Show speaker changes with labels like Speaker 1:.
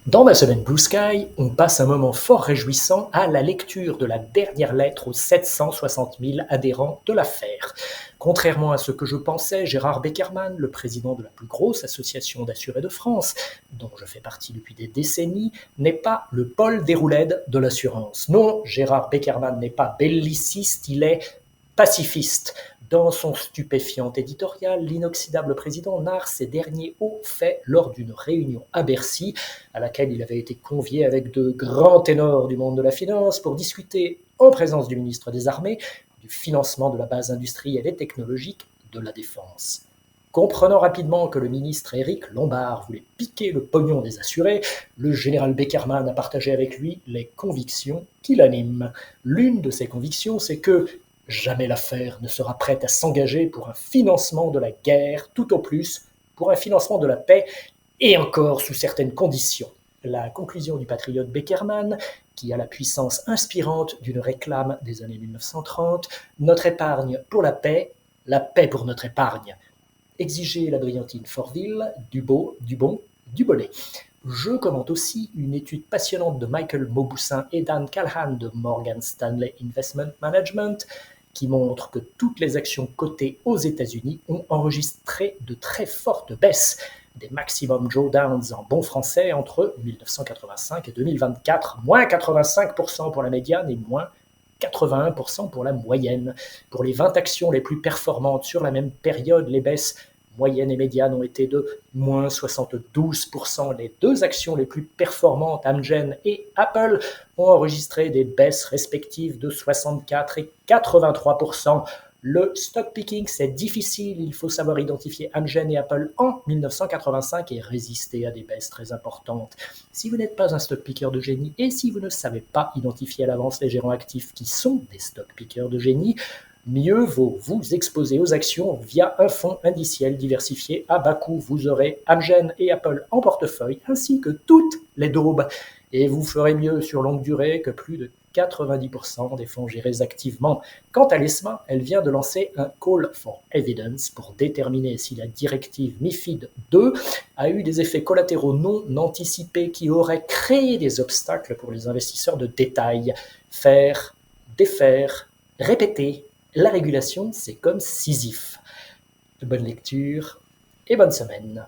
Speaker 1: Dans ma semaine Blue Sky, on passe un moment fort réjouissant à la lecture de la dernière lettre aux 760 000 adhérents de l'affaire. Contrairement à ce que je pensais, Gérard Beckerman, le président de la plus grosse association d'assurés de France, dont je fais partie depuis des décennies, n'est pas le Paul Déroulède de l'assurance. Non, Gérard Beckerman n'est pas belliciste, il est pacifiste. Dans son stupéfiant éditorial, l'inoxydable président narre ses derniers hauts faits lors d'une réunion à Bercy, à laquelle il avait été convié avec de grands ténors du monde de la finance pour discuter, en présence du ministre des Armées, du financement de la base industrielle et technologique de la défense. Comprenant rapidement que le ministre Éric Lombard voulait piquer le pognon des assurés, le général Beckerman a partagé avec lui les convictions qui l'animent. L'une de ces convictions, c'est que jamais l'affaire ne sera prête à s'engager pour un financement de la guerre, tout au plus pour un financement de la paix, et encore sous certaines conditions. La conclusion du patriote Beckerman, qui a la puissance inspirante d'une réclame des années 1930, notre épargne pour la paix pour notre épargne. Exiger la brillantine Fortville, Dubon, Dubonnet. Je commente aussi une étude passionnante de Michael Mauboussin et Dan Callahan de Morgan Stanley Investment Management qui montre que toutes les actions cotées aux États-Unis ont enregistré de très fortes baisses, des maximum drawdowns en bon français entre 1985 et 2024, moins 85% pour la médiane et moins 81% pour la moyenne. Pour les 20 actions les plus performantes sur la même période, les baisses moyenne et médiane ont été de moins 72%. Les deux actions les plus performantes, Amgen et Apple, ont enregistré des baisses respectives de 64 et 83%. Le stock picking, c'est difficile, il faut savoir identifier Amgen et Apple en 1985 et résister à des baisses très importantes. Si vous n'êtes pas un stock picker de génie et si vous ne savez pas identifier à l'avance les gérants actifs qui sont des stock pickers de génie, mieux vaut vous exposer aux actions via un fonds indiciel diversifié à bas coût. Vous aurez Amgen et Apple en portefeuille, ainsi que toutes les daubes. Et vous ferez mieux sur longue durée que plus de 90% des fonds gérés activement. Quant à l'ESMA, elle vient de lancer un Call for Evidence pour déterminer si la directive MIFID 2 a eu des effets collatéraux non anticipés qui auraient créé des obstacles pour les investisseurs de détail. Faire, défaire, répéter. La régulation, c'est comme Sisyphe. Bonne lecture et bonne semaine.